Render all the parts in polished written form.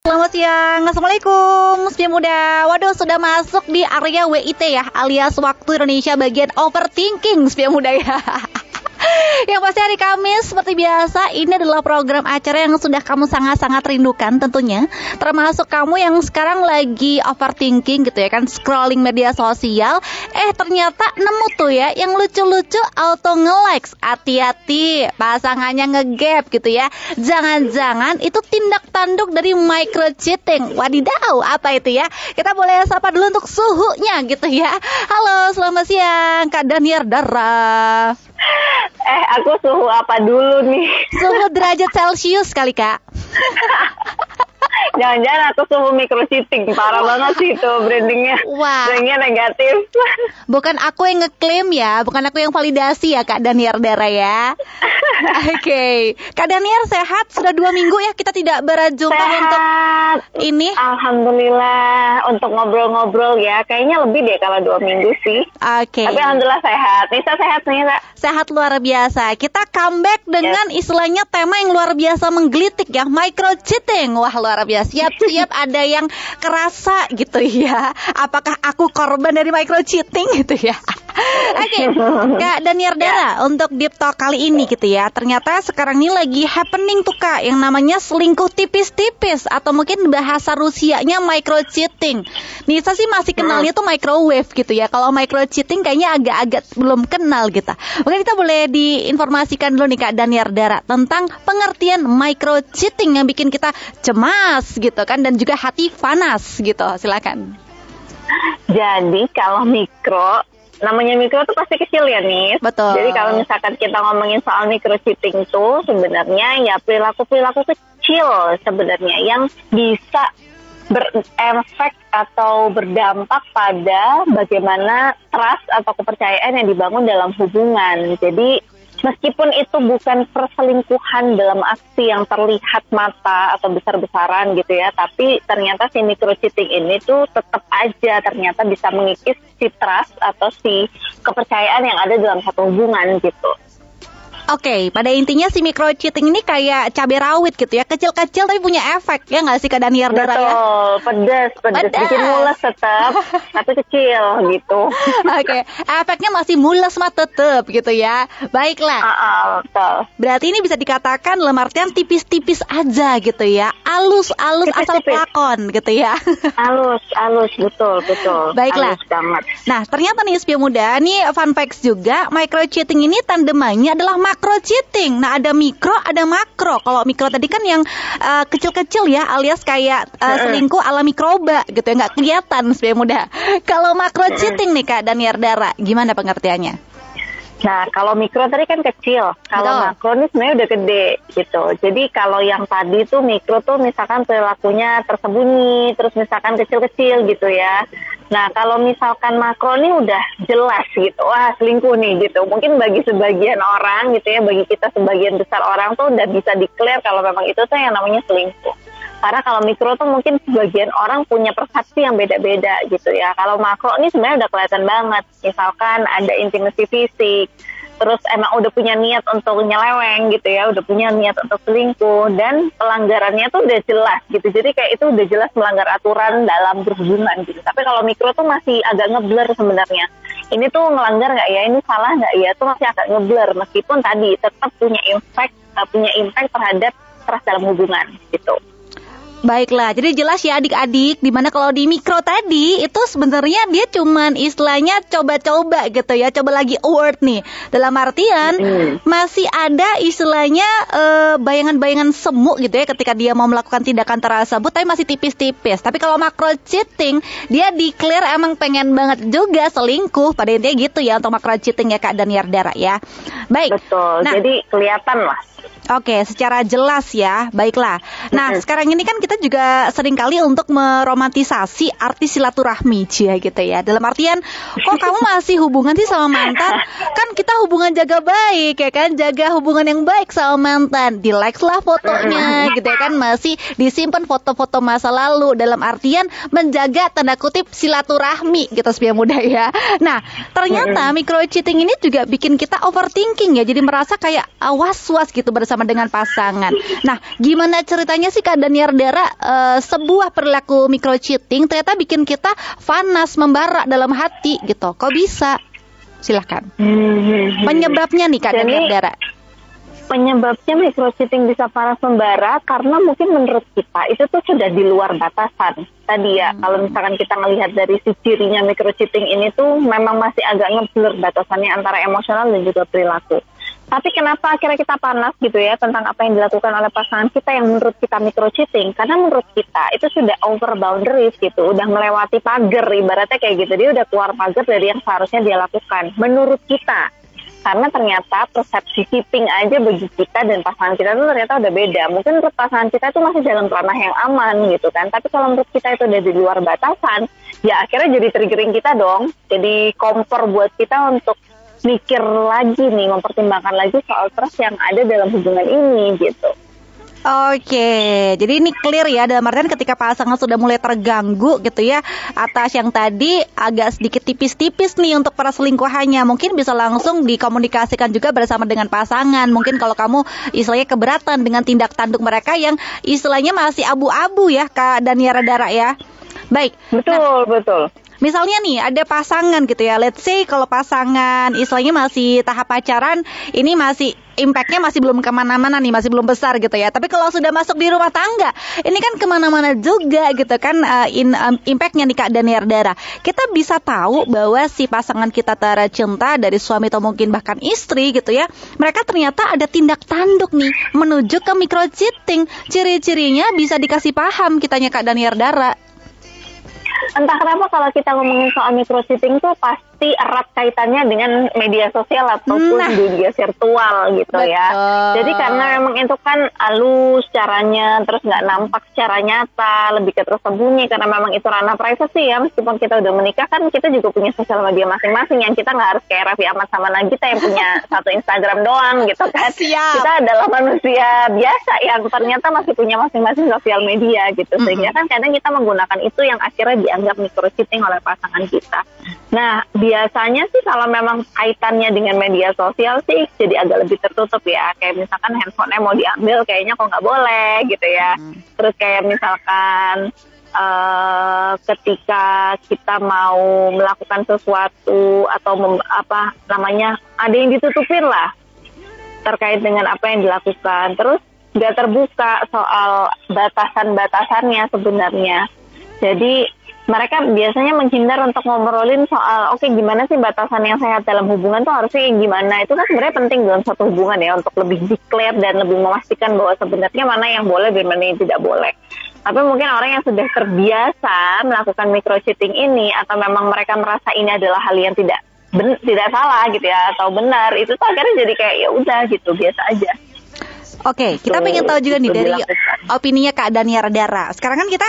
Selamat siang, Assalamualaikum Sepian Muda. Waduh, sudah masuk di area WIT ya, alias waktu Indonesia bagian overthinking Sepian Muda ya. Yang pasti hari Kamis seperti biasa, ini adalah program acara yang sudah kamu sangat-sangat rindukan tentunya. Termasuk kamu yang sekarang lagi overthinking gitu ya kan, scrolling media sosial. Ternyata nemu tuh ya yang lucu-lucu auto nge-likes. Hati-hati, pasangannya nge-gap gitu ya. Jangan-jangan itu tindak tanduk dari micro cheating. Wadidaw, apa itu ya? Kita boleh sapa dulu untuk suhunya gitu ya. Halo, selamat siang Kak Daniar Dara. Aku suhu apa dulu nih? Suhu derajat Celcius kali Kak. Jangan-jangan aku suhu micro cheating. Parah banget sih itu brandingnya. Wah, brandingnya negatif. Bukan aku yang ngeklaim ya, bukan aku yang validasi ya Kak Daniar Dara ya. Oke. Kak Daniar sehat? Sudah 2 minggu ya kita tidak berjumpa Sehat. Untuk ini. Alhamdulillah, untuk ngobrol-ngobrol ya. Kayaknya lebih deh kalau 2 minggu sih. Oke. Tapi alhamdulillah sehat. Nisa sehat nih, Nisa. Sehat luar biasa. Kita comeback dengan istilahnya tema yang luar biasa menggelitik ya, micro cheating. Wah, luar biasa. Siap-siap ada yang kerasa gitu ya. Apakah aku korban dari micro cheating gitu ya? Oke, Kak Daniar Dara, untuk Deep Talk kali ini gitu ya. Ternyata sekarang ini lagi happening tuh Kak, yang namanya selingkuh tipis-tipis, atau mungkin bahasa Rusianya micro cheating. Nisa sih masih kenalnya tuh microwave gitu ya. Kalau micro cheating kayaknya agak-agak belum kenal gitu. Mungkin kita boleh diinformasikan dulu nih Kak Daniar Dara tentang pengertian micro cheating yang bikin kita cemas gitu kan, dan juga hati panas gitu. Silakan. Jadi kalau namanya mikro tuh pasti kecil ya nih. Betul. Jadi kalau misalkan kita ngomongin soal micro cheating tuh sebenarnya ya perilaku-perilaku kecil sebenarnya yang bisa berefek atau berdampak pada bagaimana trust atau kepercayaan yang dibangun dalam hubungan. Jadi meskipun itu bukan perselingkuhan dalam aksi yang terlihat mata atau besar-besaran gitu ya, tapi ternyata si micro cheating ini tuh tetap aja ternyata bisa mengikis si trust atau si kepercayaan yang ada dalam satu hubungan gitu. Oke, pada intinya si micro cheating ini kayak cabai rawit gitu ya, kecil-kecil tapi punya efek, ya nggak sih Kak Daniar Dara ya? Betul, pedas, bikin mules tetap, tapi kecil gitu. Oke, efeknya masih mules mah tetap gitu ya. Baiklah. Betul. Berarti ini bisa dikatakan dalam artian tipis-tipis aja gitu ya, alus-alus asal pelakon gitu ya. Alus, betul. Baiklah. Alus banget. Nah, ternyata nih Sepian Muda, nih fun facts juga, micro cheating ini tandemannya adalah macro cheating. Nah, ada mikro, ada makro. Kalau mikro tadi kan yang kecil-kecil ya, alias kayak selingkuh ala mikroba gitu ya, nggak kelihatan Sepian Muda. Kalau makro cheating nih Kak Daniar Dara, gimana pengertiannya? Nah, kalau mikro tadi kan kecil, kalau makro ini sebenarnya udah gede gitu. Jadi kalau yang tadi tuh mikro tuh misalkan perilakunya tersembunyi, terus misalkan kecil-kecil gitu ya. Nah, kalau misalkan makro ini udah jelas gitu, wah selingkuh nih gitu. Mungkin bagi sebagian orang gitu ya, bagi kita sebagian besar orang tuh udah bisa declare kalau memang itu tuh yang namanya selingkuh. Karena kalau mikro tuh mungkin sebagian orang punya persepsi yang beda-beda gitu ya. Kalau makro ini sebenarnya udah kelihatan banget. Misalkan ada intimasi fisik, terus emang udah punya niat untuk nyeleweng gitu ya, udah punya niat untuk selingkuh, dan pelanggarannya tuh udah jelas gitu. Jadi kayak itu udah jelas melanggar aturan dalam berhubungan gitu. Tapi kalau mikro tuh masih agak ngeblur sebenarnya. Ini tuh ngelanggar nggak ya, ini salah nggak ya, tuh masih agak ngeblur. Meskipun tadi tetap punya impact terhadap trust dalam hubungan gitu. Baiklah, jadi jelas ya adik-adik, dimana kalau di mikro tadi itu sebenarnya dia cuman istilahnya coba-coba gitu ya, coba lagi award nih. Dalam artian masih ada istilahnya bayangan-bayangan semu gitu ya ketika dia mau melakukan tindakan tersebut, tapi masih tipis-tipis. Tapi kalau macro cheating, dia declare emang pengen banget juga selingkuh, pada intinya gitu ya untuk macro cheating ya Kak Daniar Dara ya. Baik. Betul, jadi kelihatan lah. Oke, secara jelas ya, baiklah. Nah, sekarang ini kan kita juga sering kali untuk meromantisasi arti silaturahmi, cia gitu ya. Dalam artian, kok kamu masih hubungan sih sama mantan? Kan kita hubungan jaga baik ya kan, jaga hubungan yang baik sama mantan. Di-like lah fotonya gitu ya kan, masih disimpan foto-foto masa lalu. Dalam artian menjaga tanda kutip silaturahmi gitu Sepian Muda ya. Nah, ternyata micro cheating ini juga bikin kita overthinking ya. Jadi merasa kayak was-was gitu bersama bersama dengan pasangan. Nah, gimana ceritanya sih Kak Daniardara, sebuah perilaku micro cheating ternyata bikin kita panas, membara dalam hati gitu. Kok bisa? Silahkan. Penyebabnya nih Kak Daniardara. Penyebabnya micro cheating bisa panas membara karena mungkin menurut kita itu tuh sudah di luar batasan. Tadi ya, kalau misalkan kita ngelihat dari si cirinya micro cheating ini tuh memang masih agak ngeblur batasannya antara emosional dan juga perilaku. Tapi kenapa akhirnya kita panas gitu ya tentang apa yang dilakukan oleh pasangan kita yang menurut kita micro cheating? Karena menurut kita itu sudah over boundaries gitu, udah melewati pagar, ibaratnya kayak gitu. Dia udah keluar pagar dari yang seharusnya dia lakukan. Menurut kita. Karena ternyata persepsi cheating aja bagi kita dan pasangan kita tuh ternyata udah beda. Mungkin menurut pasangan kita itu masih dalam ranah yang aman gitu kan. Tapi kalau menurut kita itu udah di luar batasan, ya akhirnya jadi triggering kita dong. Jadi kompor buat kita untuk mikir lagi nih, mempertimbangkan lagi soal trust yang ada dalam hubungan ini gitu. Oke, jadi ini clear ya, dalam artian ketika pasangan sudah mulai terganggu gitu ya atas yang tadi agak sedikit tipis-tipis nih untuk para selingkuhannya, mungkin bisa langsung dikomunikasikan juga bersama dengan pasangan. Mungkin kalau kamu istilahnya keberatan dengan tindak tanduk mereka yang istilahnya masih abu-abu ya Kak Daniardara ya. Baik. Betul. Misalnya nih ada pasangan gitu ya, let's say kalau pasangan istilahnya masih tahap pacaran, ini masih impactnya masih belum kemana-mana nih, masih belum besar gitu ya. Tapi kalau sudah masuk di rumah tangga, ini kan kemana-mana juga gitu kan impactnya nih Kak Daniardara. Kita bisa tahu bahwa si pasangan kita tercinta dari suami atau mungkin bahkan istri gitu ya, mereka ternyata ada tindak tanduk nih menuju ke micro cheating. Ciri-cirinya bisa dikasih paham kitanya Kak Daniardara. Entah kenapa kalau kita ngomongin soal micro cheating tuh pasti erat kaitannya dengan media sosial ataupun dunia virtual gitu. Betul. Ya. Jadi karena memang itu kan halus caranya, terus nggak nampak secara nyata, lebih ke tersembunyi karena memang itu ranah privasi ya. Meskipun kita udah menikah kan kita juga punya sosial media masing-masing yang kita nggak harus kayak Raffi Ahmad sama Nagita yang punya satu Instagram doang gitu kan. Siap. Kita adalah manusia biasa yang ternyata masih punya masing-masing sosial media gitu. Sehingga kan kadang kita menggunakan itu yang akhirnya dianggap micro cheating oleh pasangan kita. Nah, biasanya sih kalau memang kaitannya dengan media sosial sih jadi agak lebih tertutup ya. Kayak misalkan handphonenya mau diambil kayaknya kok nggak boleh gitu ya. Terus kayak misalkan ketika kita mau melakukan sesuatu atau ada yang ditutupin lah terkait dengan apa yang dilakukan. Terus nggak terbuka soal batasan-batasannya sebenarnya. Jadi mereka biasanya menghindar untuk ngobrolin soal gimana sih batasan yang sehat dalam hubungan tuh harusnya gimana. Itu kan sebenarnya penting dalam satu hubungan ya, untuk lebih declare dan lebih memastikan bahwa sebenarnya mana yang boleh dan mana yang tidak boleh. Tapi mungkin orang yang sudah terbiasa melakukan micro cheating ini, atau memang mereka merasa ini adalah hal yang tidak salah gitu ya, atau benar, itu tuh akhirnya jadi kayak ya udah gitu, biasa aja. Oke, kita pengen tahu juga nih dari opininya Kak Daniardara. Sekarang kan kita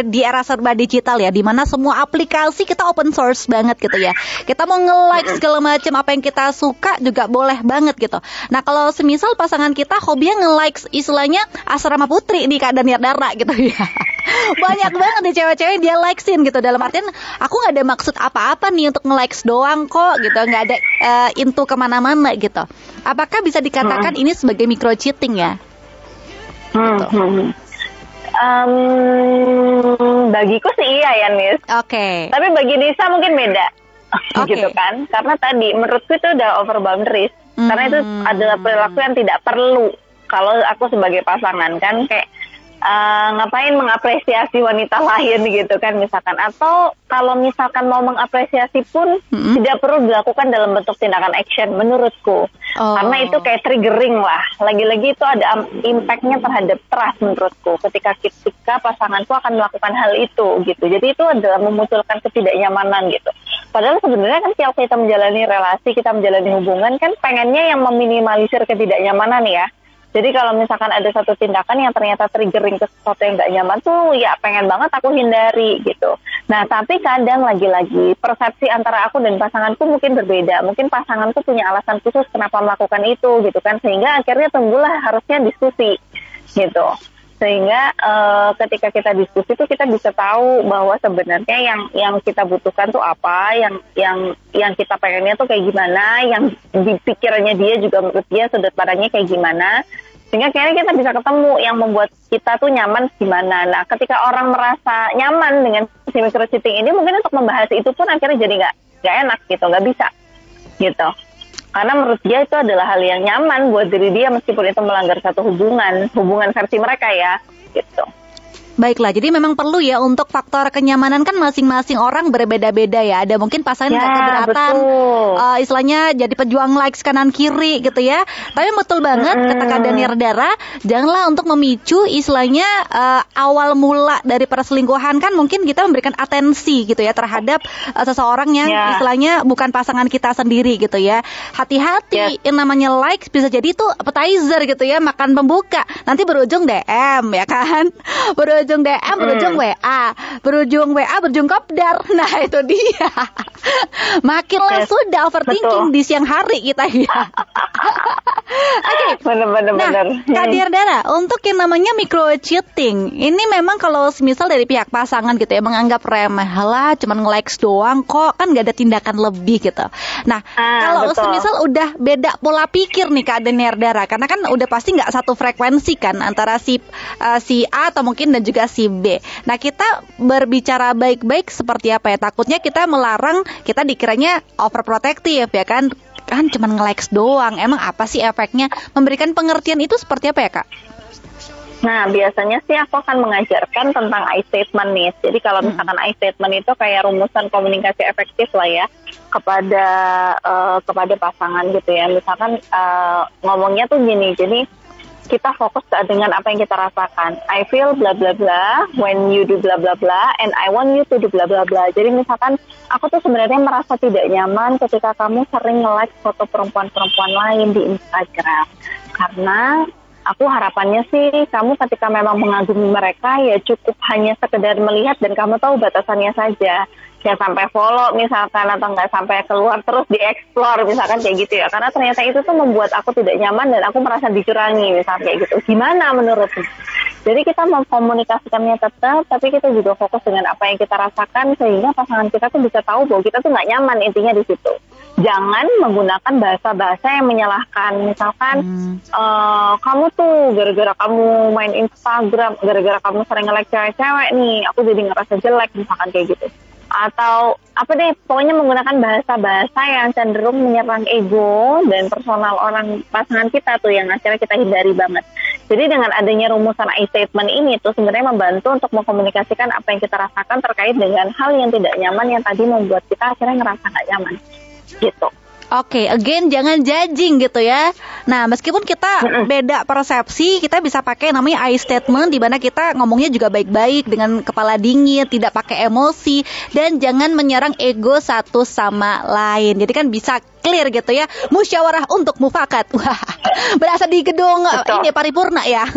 di era serba digital ya, di mana semua aplikasi kita open source banget gitu ya. Kita mau nge-like segala macam apa yang kita suka juga boleh banget gitu. Nah, kalau semisal pasangan kita hobinya nge-like istilahnya asrama putri nih Kak Daniardara gitu ya. Banyak banget nih cewek-cewek dia likesin gitu. Dalam artian aku gak ada maksud apa-apa nih untuk nge-likes doang kok gitu. Gak ada into kemana-mana gitu. Apakah bisa dikatakan ini sebagai micro cheating ya? Bagiku sih iya ya Nis. Oke. Tapi bagi Nisa mungkin beda. Gitu kan. Karena tadi menurutku itu udah over boundaries. Karena itu adalah perilaku yang tidak perlu. Kalau aku sebagai pasangan kan kayak ngapain mengapresiasi wanita lain gitu kan misalkan. Atau kalau misalkan mau mengapresiasi pun tidak perlu dilakukan dalam bentuk tindakan action menurutku. Karena itu kayak triggering lah. Lagi-lagi itu ada impactnya terhadap trust menurutku. Ketika pasanganku akan melakukan hal itu gitu. Jadi itu adalah memunculkan ketidaknyamanan gitu. Padahal sebenarnya kan kalau kita menjalani relasi, kita menjalani hubungan kan pengennya yang meminimalisir ketidaknyamanan ya. Jadi kalau misalkan ada satu tindakan yang ternyata triggering ke sesuatu yang gak nyaman tuh ya pengen banget aku hindari gitu. Nah tapi kadang lagi-lagi persepsi antara aku dan pasanganku mungkin berbeda. Mungkin pasanganku punya alasan khusus kenapa melakukan itu gitu kan. Sehingga akhirnya tumbuhlah harusnya diskusi gitu. Sehingga ketika kita diskusi tuh kita bisa tahu bahwa sebenarnya yang kita butuhkan tuh apa, yang kita pengennya tuh kayak gimana, yang di pikirannya dia juga menurut dia sudut pandangnya kayak gimana. Sehingga kayaknya kita bisa ketemu yang membuat kita tuh nyaman gimana. Nah, ketika orang merasa nyaman dengan si micro cheating ini, mungkin untuk membahas itu pun akhirnya jadi nggak enak gitu, nggak bisa gitu. Karena menurut dia itu adalah hal yang nyaman buat diri dia meskipun itu melanggar satu hubungan versi mereka ya gitu. Baiklah, jadi memang perlu ya untuk faktor kenyamanan kan masing-masing orang berbeda-beda ya. Ada mungkin pasangan nggak keberatan, istilahnya jadi pejuang likes kanan kiri gitu ya. Tapi betul banget kata Kak Daniar Dara, janganlah untuk memicu istilahnya awal mula dari perselingkuhan kan mungkin kita memberikan atensi gitu ya terhadap seseorang yang istilahnya bukan pasangan kita sendiri gitu ya. Hati-hati, yang namanya likes bisa jadi itu appetizer gitu ya, makan pembuka. Nanti berujung DM ya kan. Berujung DM, berujung WA, berujung WA, berujung kopdar. Nah itu dia. Makinlah sudah overthinking di siang hari kita ya. Oke. Nah, Kak Dara, untuk yang namanya micro cheating, ini memang kalau misal dari pihak pasangan gitu ya menganggap remeh lah, cuman nge-likes doang kok, kan gak ada tindakan lebih gitu. Nah, kalau misal udah beda pola pikir nih Kak Dara, karena kan udah pasti nggak satu frekuensi kan antara si A atau mungkin dan juga si B. Nah, kita berbicara baik-baik seperti apa ya? Takutnya kita melarang, kita dikiranya overprotective ya kan? Kan cuma nge-likes doang. Emang apa sih efeknya? Memberikan pengertian itu seperti apa ya, Kak? Nah, biasanya sih aku akan mengajarkan tentang I statement nih. Jadi kalau misalkan I statement itu kayak rumusan komunikasi efektif lah ya kepada pasangan gitu ya. Misalkan ngomongnya tuh gini, jadi kita fokus dengan apa yang kita rasakan. I feel bla bla bla when you do bla bla bla and I want you to do bla bla bla. Jadi misalkan aku tuh sebenarnya merasa tidak nyaman ketika kamu sering nge-like foto perempuan-perempuan lain di Instagram. Karena aku harapannya sih kamu ketika memang mengagumi mereka ya cukup hanya sekedar melihat dan kamu tahu batasannya saja. Ya sampai follow misalkan atau nggak sampai keluar terus dieksplor misalkan kayak gitu ya. Karena ternyata itu tuh membuat aku tidak nyaman dan aku merasa dicurangi misalkan kayak gitu. Gimana menurutmu? Jadi kita mengkomunikasikannya tetap, tapi kita juga fokus dengan apa yang kita rasakan sehingga pasangan kita tuh bisa tahu bahwa kita tuh nggak nyaman intinya di situ. Jangan menggunakan bahasa-bahasa yang menyalahkan. Misalkan kamu tuh gara-gara kamu main Instagram, gara-gara kamu sering nge-like cewek-cewek nih, aku jadi ngerasa jelek misalkan kayak gitu. Atau apa deh, pokoknya menggunakan bahasa-bahasa yang cenderung menyerang ego dan personal orang pasangan kita tuh yang akhirnya kita hindari banget. Jadi dengan adanya rumusan I statement ini tuh sebenarnya membantu untuk mengkomunikasikan apa yang kita rasakan terkait dengan hal yang tidak nyaman yang tadi membuat kita akhirnya ngerasa nggak nyaman gitu. Oke, again jangan judging gitu ya. Nah, meskipun kita beda persepsi, kita bisa pakai namanya I statement di mana kita ngomongnya juga baik-baik dengan kepala dingin, tidak pakai emosi dan jangan menyerang ego satu sama lain. Jadi kan bisa clear gitu ya. Musyawarah untuk mufakat. Wah, berasa di gedung ini paripurna ya.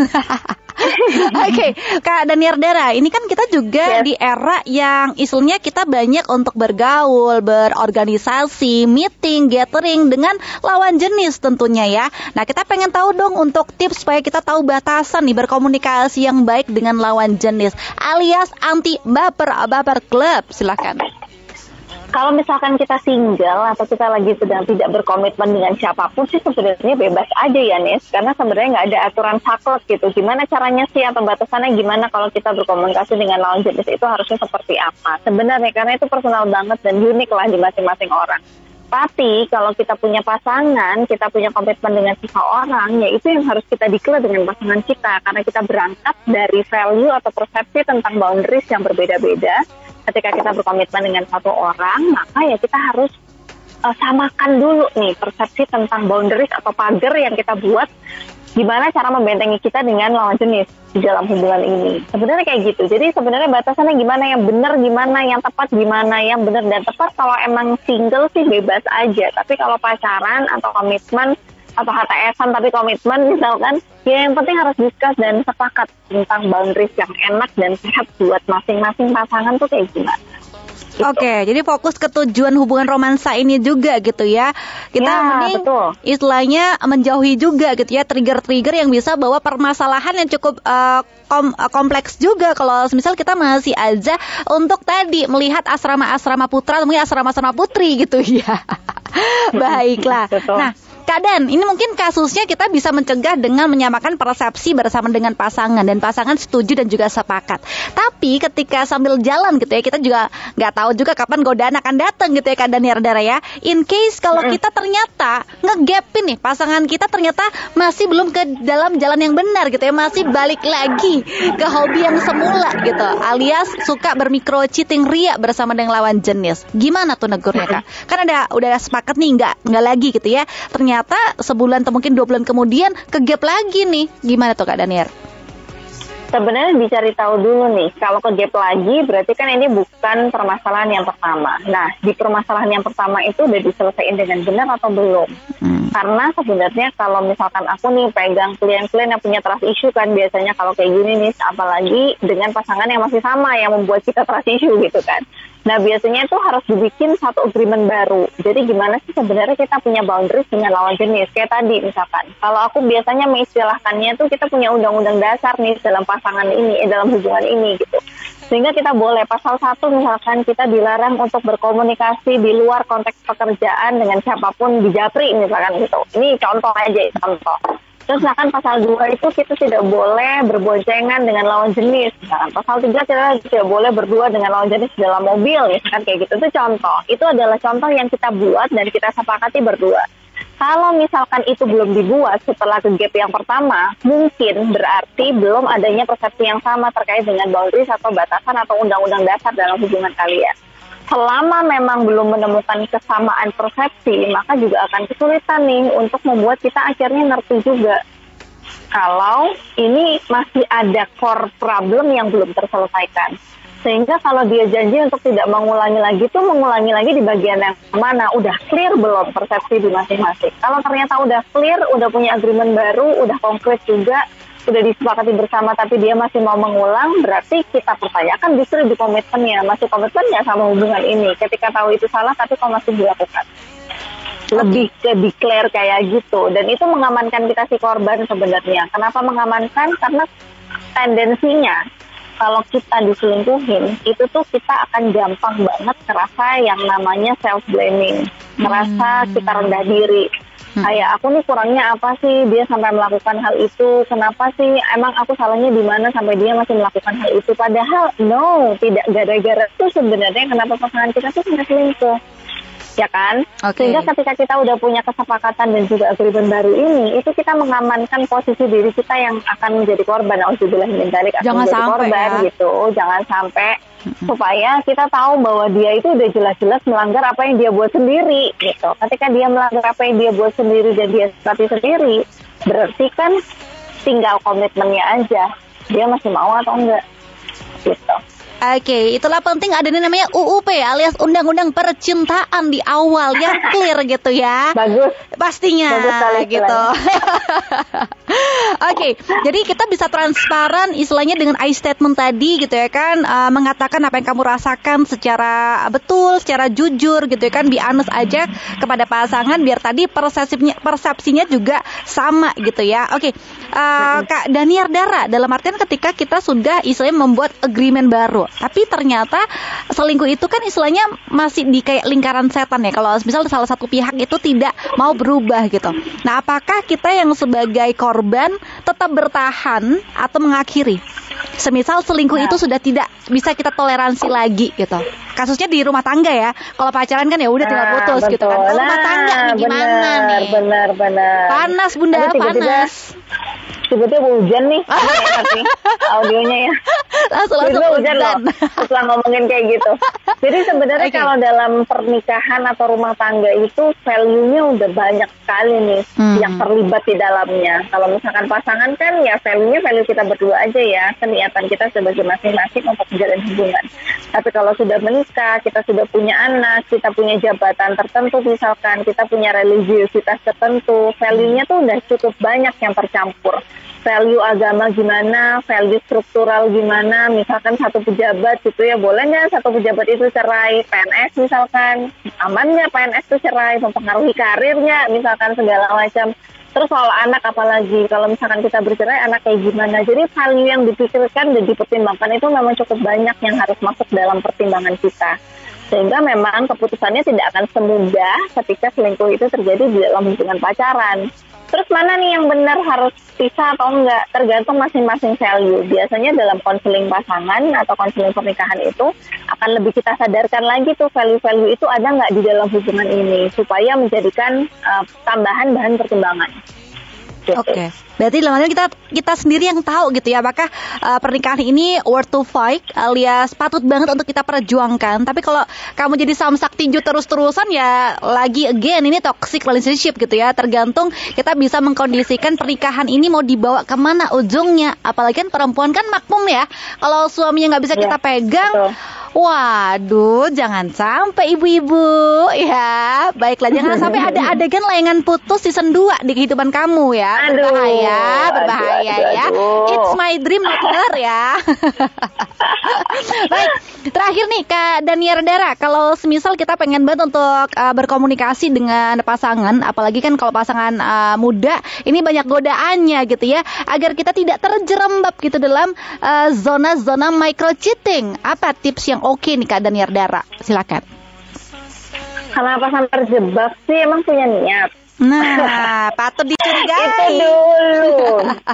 Oke, Kak Daniar Dara, ini kan kita juga di era yang istilahnya kita banyak untuk bergaul, berorganisasi, meeting, gathering dengan lawan jenis tentunya ya. Nah, kita pengen tahu dong untuk tips supaya kita tahu batasan nih berkomunikasi yang baik dengan lawan jenis alias anti baper club. Silakan. Kalau misalkan kita single atau kita lagi sedang tidak berkomitmen dengan siapapun sih sebenarnya bebas aja ya Nis. Karena sebenarnya nggak ada aturan saklek gitu. Gimana caranya sih atau batasannya gimana kalau kita berkomunikasi dengan lawan jenis itu harusnya seperti apa. Sebenarnya karena itu personal banget dan unik lah di masing-masing orang. Tapi kalau kita punya pasangan, kita punya komitmen dengan seseorang, ya itu yang harus kita declare dengan pasangan kita. Karena kita berangkat dari value atau persepsi tentang boundaries yang berbeda-beda. Ketika kita berkomitmen dengan satu orang, maka ya kita harus samakan dulu nih persepsi tentang boundaries atau pagar yang kita buat. Gimana cara membentengi kita dengan lawan jenis di dalam hubungan ini. Sebenarnya kayak gitu. Jadi sebenarnya batasannya gimana yang benar, gimana yang tepat, gimana yang benar dan tepat. Kalau emang single sih bebas aja. Tapi kalau pacaran atau komitmen atau HTS-an tapi komitmen misalkan, ya yang penting harus discuss dan sepakat tentang boundaries yang enak dan sehat buat masing-masing pasangan tuh kayak gimana. Gitu. Oke, jadi fokus ke tujuan hubungan romansa ini juga gitu ya. Kita mending istilahnya menjauhi juga gitu ya trigger-trigger yang bisa bawa permasalahan yang cukup kompleks juga. Kalau misal kita masih aja untuk tadi melihat asrama-asrama putra, mungkin asrama-asrama putri gitu ya. Baiklah. Nah, Kak Dan, ini mungkin kasusnya kita bisa mencegah dengan menyamakan persepsi bersama dengan pasangan, dan pasangan setuju dan juga sepakat. Tapi ketika sambil jalan gitu ya, kita juga nggak tahu juga kapan godaan akan datang gitu ya Kak Daniar Dara ya. In case kalau kita ternyata ngegapin nih, pasangan kita ternyata masih belum ke dalam jalan yang benar gitu ya, masih balik lagi ke hobi yang semula gitu, alias suka bermikro cheating, ria bersama dengan lawan jenis. Gimana tuh negurnya Kak? Kan udah sepakat nih nggak lagi gitu ya. Ternyata sebulan atau mungkin 2 bulan kemudian kegap lagi nih. Gimana tuh Kak Daniar? Sebenarnya dicari tahu dulu nih, kalau kegap lagi berarti kan ini bukan permasalahan yang pertama. Nah, di permasalahan yang pertama itu udah diselesaikan dengan benar atau belum? Karena sebenarnya kalau misalkan aku nih pegang klien-klien yang punya trust issue kan biasanya kalau kayak gini nih, apalagi dengan pasangan yang masih sama yang membuat kita trust issue gitu kan. Nah, biasanya itu harus dibikin satu agreement baru. Jadi gimana sih sebenarnya kita punya boundaries dengan lawan jenis? Kayak tadi misalkan, kalau aku biasanya mengistilahkannya tuh kita punya undang-undang dasar nih dalam pasangan ini, dalam hubungan ini gitu. Sehingga kita boleh pasal 1 misalkan kita dilarang untuk berkomunikasi di luar konteks pekerjaan dengan siapapun di japri misalkan gitu. Ini contoh aja, contoh. Terus misalkan pasal 2 itu kita tidak boleh berboncengan dengan lawan jenis. Misalkan pasal 3 kita tidak boleh berdua dengan lawan jenis dalam mobil, misalkan kayak gitu. Itu contoh. Itu adalah contoh yang kita buat dan kita sepakati berdua. Kalau misalkan itu belum dibuat setelah gap yang pertama, mungkin berarti belum adanya persepsi yang sama terkait dengan boundaries atau batasan atau undang-undang dasar dalam hubungan kalian. Selama memang belum menemukan kesamaan persepsi, maka juga akan kesulitan nih untuk membuat kita akhirnya ngerti juga kalau ini masih ada core problem yang belum terselesaikan. Sehingga kalau dia janji untuk tidak mengulangi lagi tuh mengulangi lagi di bagian yang mana, udah clear belum persepsi di masing-masing. Kalau ternyata udah clear, udah punya agreement baru, udah konkret juga, udah disepakati bersama tapi dia masih mau mengulang, berarti kita pertanyakan justru di komitmennya, masih komitmen nggak sama hubungan ini ketika tahu itu salah tapi kok masih dilakukan. Lebih ke declare kayak gitu, dan itu mengamankan kita si korban sebenarnya. Kenapa mengamankan? Karena tendensinya kalau kita diselingkuhin itu tuh kita akan gampang banget ngerasa yang namanya self blaming, ngerasa kita rendah diri. Kayak aku nih kurangnya apa sih dia sampai melakukan hal itu, kenapa sih emang aku salahnya di mana sampai dia masih melakukan hal itu, padahal no, tidak gara-gara itu sebenarnya kenapa pasangan kita tuh sampai selingkuh, ya kan? Sehingga ketika kita udah punya kesepakatan dan juga agreement baru ini, itu kita mengamankan posisi diri kita yang akan menjadi korban. Auzubillah min dzalik, akan menjadi korban ya. Gitu, jangan sampai supaya kita tahu bahwa dia itu udah jelas-jelas melanggar apa yang dia buat sendiri gitu. Ketika dia melanggar apa yang dia buat sendiri dan dia sepakati sendiri, berarti kan tinggal komitmennya aja, dia masih mau atau enggak gitu. Oke, itulah penting adanya namanya UUP alias Undang-Undang Percintaan di awal yang clear gitu ya. Bagus. Pastinya bagus gitu. Oke, jadi kita bisa transparan istilahnya dengan I statement tadi gitu ya kan, mengatakan apa yang kamu rasakan secara betul, secara jujur gitu ya kan, be honest aja kepada pasangan biar tadi persepsinya juga sama gitu ya. Oke, Kak Daniar Dara, dalam artian ketika kita sudah istilahnya membuat agreement baru, tapi ternyata selingkuh itu kan istilahnya masih di kayak lingkaran setan ya. Kalau misal salah satu pihak itu tidak mau berubah gitu. Nah, apakah kita yang sebagai korban tetap bertahan atau mengakhiri? Semisal selingkuh itu sudah tidak bisa kita toleransi lagi gitu. Kasusnya di rumah tangga ya. Kalau pacaran kan ya udah tinggal putus betul. gitu kan. Kalau rumah tangga nih gimana nih? Benar. Panas Bunda, panas. Tiba-tiba hujan nih, enak nih audionya ya. Langsung hujan loh setelah ngomongin kayak gitu. Jadi sebenarnya kalau dalam pernikahan atau rumah tangga itu value-nya udah banyak sekali nih yang terlibat di dalamnya. Kalau misalkan pasangan kan ya value-nya value kita berdua aja ya, niatan kita sebagai masing-masing untuk menjalin hubungan. Tapi kalau sudah menikah, kita sudah punya anak, kita punya jabatan tertentu misalkan, kita punya religiusitas tertentu, value-nya tuh udah cukup banyak yang tercampur. Value agama gimana, value struktural gimana, misalkan satu pejabat gitu ya, boleh nggak satu pejabat itu cerai, PNS misalkan, aman nggak PNS itu cerai, mempengaruhi karirnya, misalkan segala macam. Terus soal anak apalagi, kalau misalkan kita bercerai, anak kayak gimana. Jadi value yang dipikirkan dan dipertimbangkan itu memang cukup banyak yang harus masuk dalam pertimbangan kita. Sehingga memang keputusannya tidak akan semudah ketika selingkuh itu terjadi di dalam hubungan pacaran. Terus mana nih yang benar, harus pisah atau enggak? Tergantung masing-masing value. Biasanya dalam konseling pasangan atau konseling pernikahan itu akan lebih kita sadarkan lagi tuh value-value itu ada nggak di dalam hubungan ini, supaya menjadikan tambahan bahan pertimbangan. Gitu. Oke. Berarti dalam hal ini kita sendiri yang tahu gitu ya, apakah pernikahan ini worth to fight alias patut banget untuk kita perjuangkan. Tapi kalau kamu jadi samsak tinju terus-terusan ya lagi again ini toxic relationship gitu ya. Tergantung kita bisa mengkondisikan pernikahan ini mau dibawa kemana ujungnya. Apalagi kan perempuan kan makmum ya. Kalau suaminya nggak bisa kita pegang, waduh, jangan sampai ibu-ibu ya. Baiklah, jangan sampai ada adegan layangan putus season 2 di kehidupan kamu ya. Berbahaya ya. It's my dream not her ya. Baik, terakhir nih Kak Daniar Dara, kalau semisal kita pengen banget untuk berkomunikasi dengan pasangan, apalagi kan kalau pasangan muda ini banyak godaannya gitu ya, agar kita tidak terjerembab gitu dalam zona-zona micro cheating. Apa tips yang oke nih Kak Daniar Dara? Silakan. Kenapa sampai terjebak sih? Emang punya niat? Nah, patut dicurigai.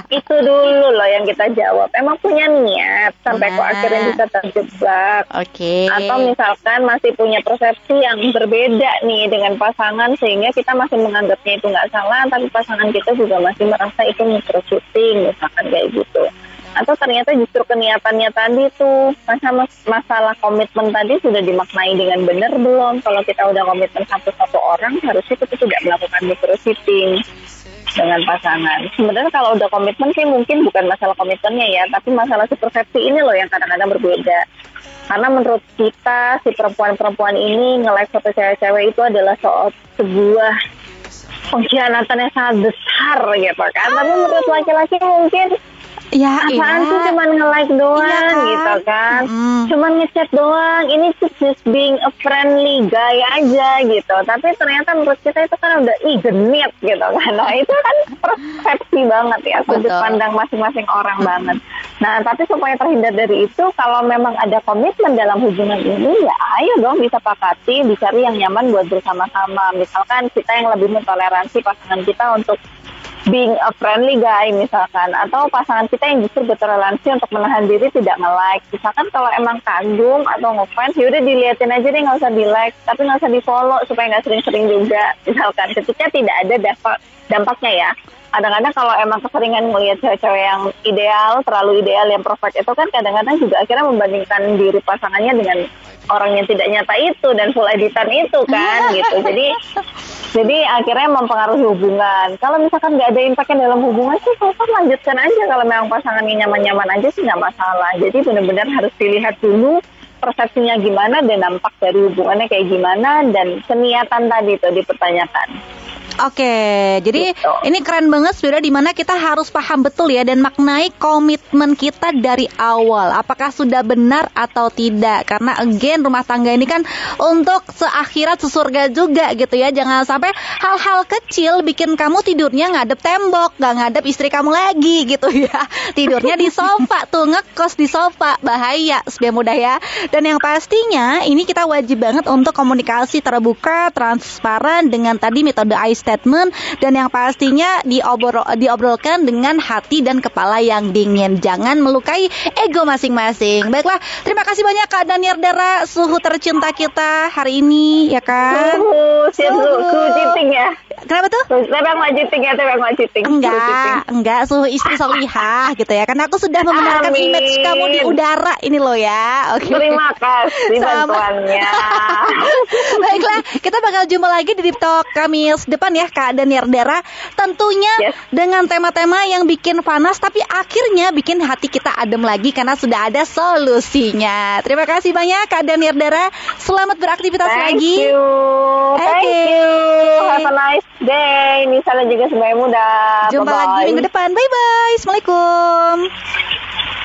Itu dulu loh yang kita jawab. Emang punya niat sampai kok akhirnya bisa terjebak? Oke. Atau misalkan masih punya persepsi yang berbeda nih dengan pasangan, sehingga kita masih menganggapnya itu nggak salah, tapi pasangan kita juga masih merasa itu micro cheating, misalkan kayak gitu. Atau ternyata justru keniatannya tadi tuh, masalah komitmen tadi sudah dimaknai dengan benar belum? Kalau kita udah komitmen satu orang, harusnya kita tidak melakukan micro cheating dengan pasangan. Sebenarnya kalau udah komitmen sih mungkin bukan masalah komitmennya ya, tapi masalah si persepsi ini loh yang kadang-kadang berbeda. Karena menurut kita si perempuan-perempuan ini nge-like foto cewek-cewek itu adalah sebuah pengkhianatan yang sangat besar gitu kan. Tapi menurut laki-laki mungkin ya, apaan sih cuman nge-like doang gitu kan, cuman ngechat doang, ini just being a friendly guy aja gitu. Tapi ternyata menurut kita itu kan udah genit gitu kan. Nah itu kan persepsi banget ya, sudut pandang masing-masing orang banget. Nah tapi supaya terhindar dari itu, kalau memang ada komitmen dalam hubungan ini, ya ayo dong disepakati, dicari yang nyaman buat bersama-sama. Misalkan kita yang lebih mentoleransi pasangan kita untuk being a friendly guy misalkan, atau pasangan kita yang justru bertoleransi untuk menahan diri tidak nge-like. Misalkan kalau emang kagum atau ngefans, yaudah diliatin aja deh, nggak usah di-like, tapi nggak usah di-follow supaya nggak sering-sering juga. Misalkan ketika tidak ada dampaknya ya. Kadang-kadang kalau emang keseringan melihat cewek-cewek yang ideal, terlalu ideal, yang perfect itu kan kadang-kadang juga akhirnya membandingkan diri pasangannya dengan orang yang tidak nyata itu dan full editan itu kan gitu. Jadi akhirnya mempengaruhi hubungan. Kalau misalkan nggak ada impactnya dalam hubungan sih, lanjutkan aja. Kalau memang pasangannya nyaman-nyaman aja sih nggak masalah. Jadi benar-benar harus dilihat dulu persepsinya gimana dan dampak dari hubungannya kayak gimana, dan keniatan tadi itu dipertanyakan. Oke, jadi ini keren banget sebenarnya, dimana kita harus paham betul ya dan maknai komitmen kita dari awal. Apakah sudah benar atau tidak? Karena again rumah tangga ini kan untuk seakhirat sesurga juga gitu ya. Jangan sampai hal-hal kecil bikin kamu tidurnya ngadep tembok, nggak ngadep istri kamu lagi gitu ya. Tidurnya di sofa tuh, ngekos di sofa, bahaya sebenarnya mudah ya. Dan yang pastinya ini kita wajib banget untuk komunikasi terbuka, transparan dengan tadi metode I statement, dan yang pastinya diobrolkan dengan hati dan kepala yang dingin. Jangan melukai ego masing-masing. Baiklah, terima kasih banyak Kak Daniar Dara, suhu tercinta kita hari ini ya kan. Suhu cheating ya. Kenapa tuh? Tebak mau cheating. Enggak, suhu istri solihah gitu ya. Karena aku sudah membenarkan image kamu di udara ini loh ya. Oke. Terima kasih bantuannya. Baiklah, kita bakal jumpa lagi di Deep Talk Kamis depan ya Kak Daniar Dara. Tentunya dengan tema-tema yang bikin panas tapi akhirnya bikin hati kita adem lagi karena sudah ada solusinya. Terima kasih banyak Kak Daniar Dara. Selamat beraktivitas lagi. Thank you. Have a nice day. Misalnya juga semuanya mudah. Jumpa lagi minggu depan. Bye bye. Assalamualaikum.